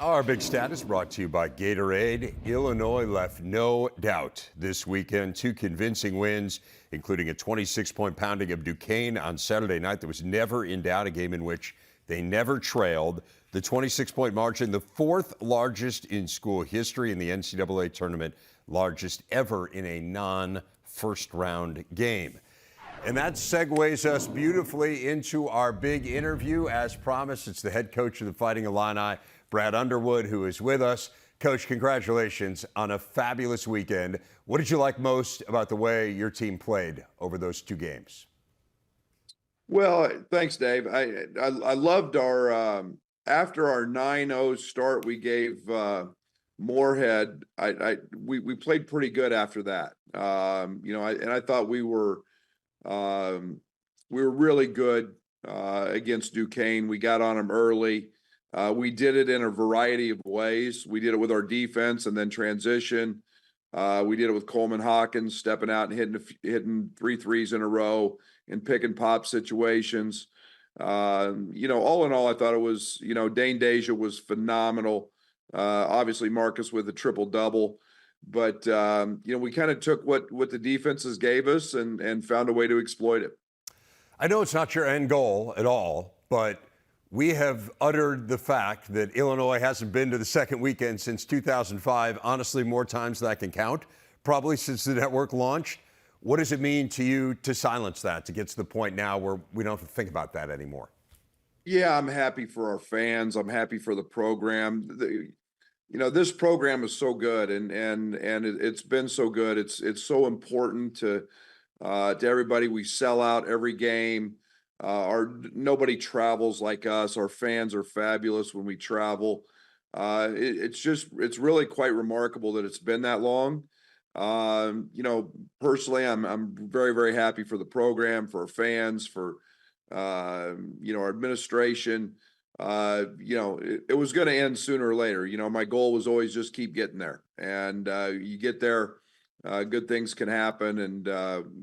Our big stat is brought to you by Gatorade. Illinois left no doubt this weekend. Two convincing wins, including a 26-point pounding of Duquesne on Saturday night. That was never in doubt, a game in which they never trailed. The 26-point margin, the fourth largest in school history in the NCAA tournament, largest ever in a non-first round game. And that segues us beautifully into our big interview. As promised, it's the head coach of the Fighting Illini, Brad Underwood, who is with us. Coach, congratulations on a fabulous weekend. What did you like most about the way your team played over those two games? Well, thanks, Dave. I loved our after our 9-0 start we gave Moorhead. We played pretty good after that. I thought we were really good against Duquesne. We got on them early. We did it in a variety of ways. We did it with our defense and then transition. We did it with Coleman Hawkins stepping out and hitting 3 threes in a row and pick and pop situations. All in all, I thought it was, Dane Deja was phenomenal. Obviously Marcus with a triple double, but we kind of took what the defenses gave us and found a way to exploit it. I know it's not your end goal at all, but we have uttered the fact that Illinois hasn't been to the second weekend since 2005. Honestly, more times than I can count, probably since the network launched. What does it mean to you to silence that, to get to the point now where we don't have to think about that anymore? Yeah, I'm happy for our fans. I'm happy for the program. This program is so good, and it's been so good. It's so important to everybody. We sell out every game. Nobody travels like us. Our fans are fabulous when we travel. It's really quite remarkable that it's been that long. Personally, I'm very, very happy for the program, for our fans, for our administration. It was going to end sooner or later. My goal was always just keep getting there, and you get there, good things can happen, and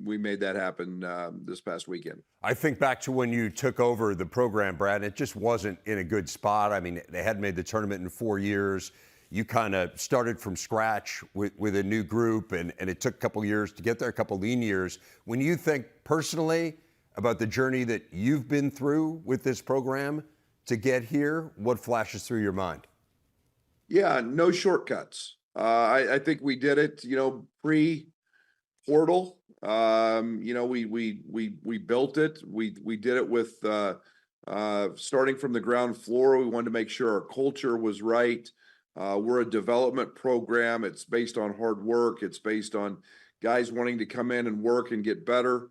we made that happen this past weekend. I think back to when you took over the program, Brad, it just wasn't in a good spot. I mean, they hadn't made the tournament in 4 years. You kind of started from scratch with a new group, and it took a couple years to get there, a couple lean years. When you think personally about the journey that you've been through with this program to get here, what flashes through your mind? Yeah, no shortcuts. I think we did it, pre-portal. We built it. We did it with starting from the ground floor. We wanted to make sure our culture was right. We're a development program. It's based on hard work. It's based on guys wanting to come in and work and get better.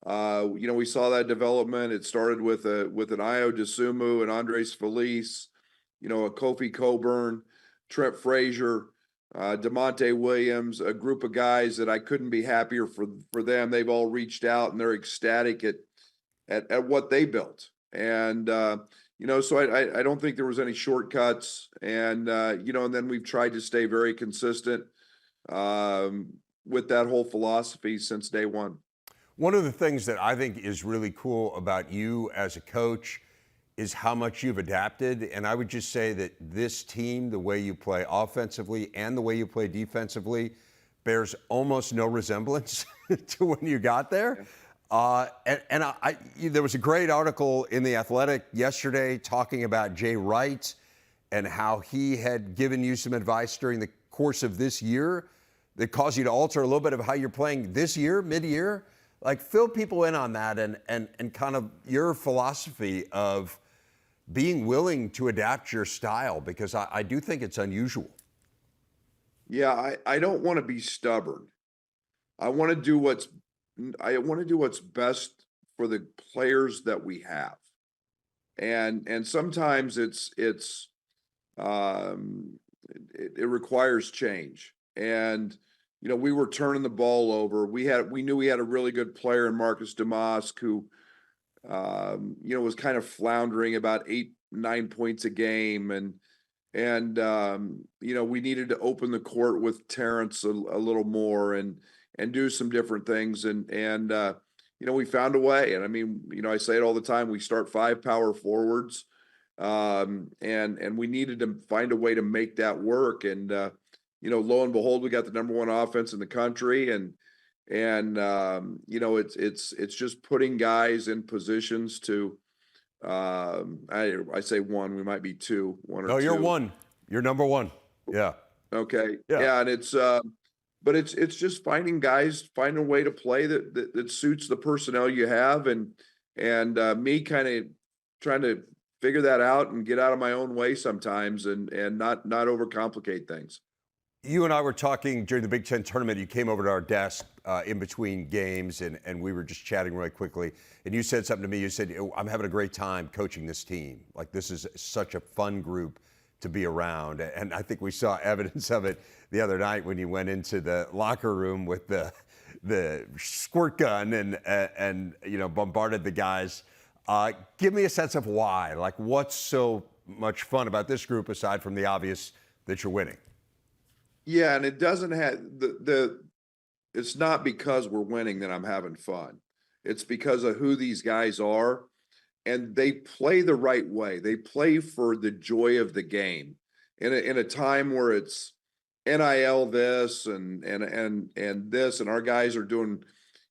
We saw that development. It started with an Io DeSumo and Andres Felice, a Kofi Coburn, Trent Frazier, DeMonte Williams, a group of guys that I couldn't be happier for them. They've all reached out and they're ecstatic at what they built. And, so I don't think there was any shortcuts. And, and then we've tried to stay very consistent with that whole philosophy since day one. One of the things that I think is really cool about you as a coach is how much you've adapted. And I would just say that this team, the way you play offensively and the way you play defensively, bears almost no resemblance to when you got there. There was a great article in The Athletic yesterday talking about Jay Wright and how he had given you some advice during the course of this year that caused you to alter a little bit of how you're playing this year, mid-year. Like, fill people in on that and kind of your philosophy of being willing to adapt your style, because I do think it's unusual. Yeah, I don't want to be stubborn. I want to do what's best for the players that we have. And sometimes it requires change. And we were turning the ball over. We knew we had a really good player in Marcus DeMosk who was kind of floundering about 8-9 points a game. And we needed to open the court with Terrence a little more and do some different things. And we found a way. And I mean, I say it all the time. We start 5 power forwards And we needed to find a way to make that work. And lo and behold, we got the number one offense in the country, and it's just putting guys in positions to. I say one, we might be two, one or No, two. you're one. You're number one. Yeah. Okay. Yeah. Yeah, and but it's just finding a way to play that suits the personnel you have, and me kind of trying to figure that out and get out of my own way sometimes, and not overcomplicate things. You and I were talking during the Big Ten tournament. You came over to our desk in between games, and we were just chatting really quickly. And you said something to me. You said, I'm having a great time coaching this team. Like, this is such a fun group to be around. And I think we saw evidence of it the other night when you went into the locker room with the squirt gun and bombarded the guys. Give me a sense of why. Like, what's so much fun about this group aside from the obvious that you're winning? Yeah, and it doesn't have it's not because we're winning that I'm having fun. It's because of who these guys are, and they play the right way. They play for the joy of the game in a time where it's NIL this and this, and our guys are doing,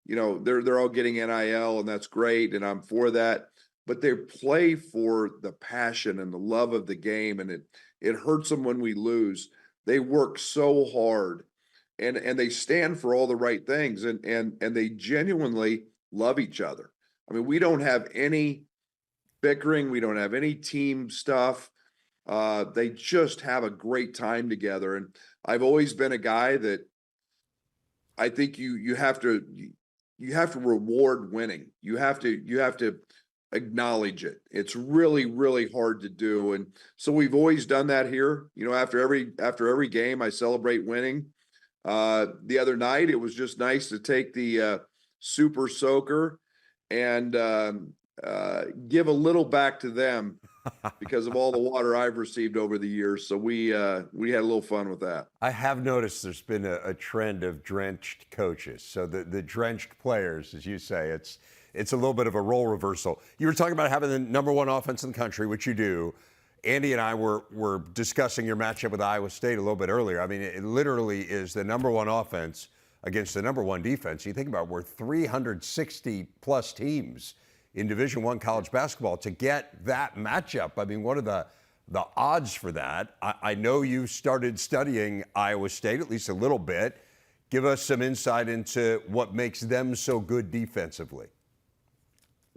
they're all getting NIL, and that's great, and I'm for that. But they play for the passion and the love of the game, and it hurts them when we lose. They work so hard, and they stand for all the right things, and they genuinely love each other. I mean, we don't have any bickering, we don't have any team stuff. They just have a great time together, and I've always been a guy that I think you have to reward winning. You have to acknowledge it. It's really, really hard to do. And so we've always done that here. After every game, I celebrate winning. The other night, it was just nice to take the super soaker and give a little back to them because of all the water I've received over the years. So we had a little fun with that. I have noticed there's been a trend of drenched coaches. So the drenched players, as you say, it's a little bit of a role reversal. You were talking about having the number one offense in the country, which you do. Andy and I were discussing your matchup with Iowa State a little bit earlier. I mean, it literally is the number one offense against the number one defense. You think about it, we're 360 plus teams in Division I college basketball. To get that matchup, I mean, what are the odds for that? I know you started studying Iowa State at least a little bit. Give us some insight into what makes them so good defensively.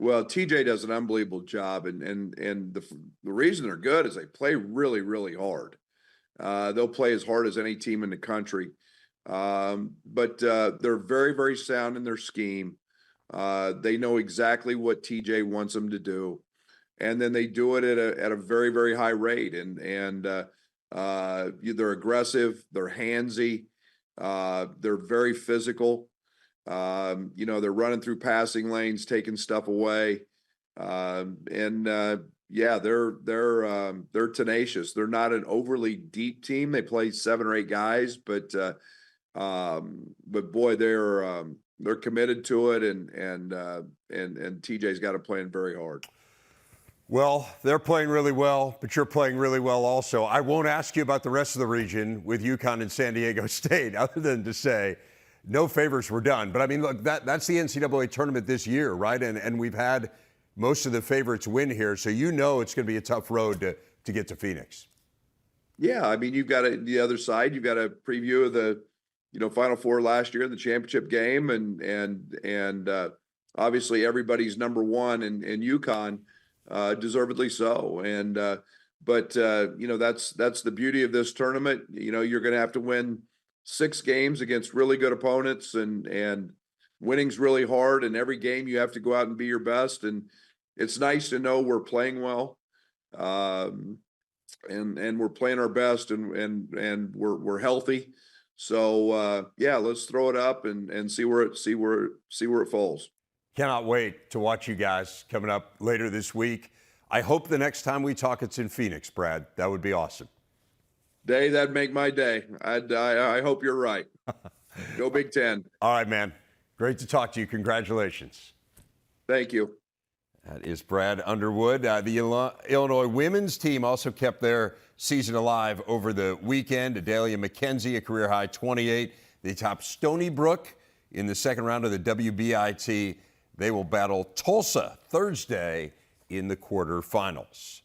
Well, TJ does an unbelievable job, and the reason they're good is they play really, really hard. They'll play as hard as any team in the country, but they're very, very sound in their scheme. They know exactly what TJ wants them to do, and then they do it at a very, very high rate. And they're aggressive, they're handsy, they're very physical. They're running through passing lanes, taking stuff away. Yeah, they're tenacious. They're not an overly deep team. They play 7 or 8 guys, but boy, they're committed to it, and TJ's got to play very hard. Well, they're playing really well, but you're playing really well also. I won't ask you about the rest of the region with UConn and San Diego State, other than to say no favors were done. But I mean, look, that's the NCAA tournament this year, right? And we've had most of the favorites win here, so it's going to be a tough road to get to Phoenix. Yeah, I mean, you've got the other side. You've got a preview of the Final Four last year, the championship game, and obviously everybody's number one in UConn, deservedly so. And but that's the beauty of this tournament. You're going to have to win 6 games against really good opponents, and winning's really hard. And every game you have to go out and be your best. And it's nice to know we're playing well, and we're playing our best, and we're healthy. So yeah, let's throw it up and see where it falls. Cannot wait to watch you guys coming up later this week. I hope the next time we talk, it's in Phoenix, Brad. That would be awesome. That'd make my day. I hope you're right. Go Big Ten. All right, man. Great to talk to you. Congratulations. Thank you. That is Brad Underwood. The Illinois women's team also kept their season alive over the weekend. Adalia McKenzie, a career-high 28. They topped Stony Brook in the second round of the WBIT. They will battle Tulsa Thursday in the quarterfinals.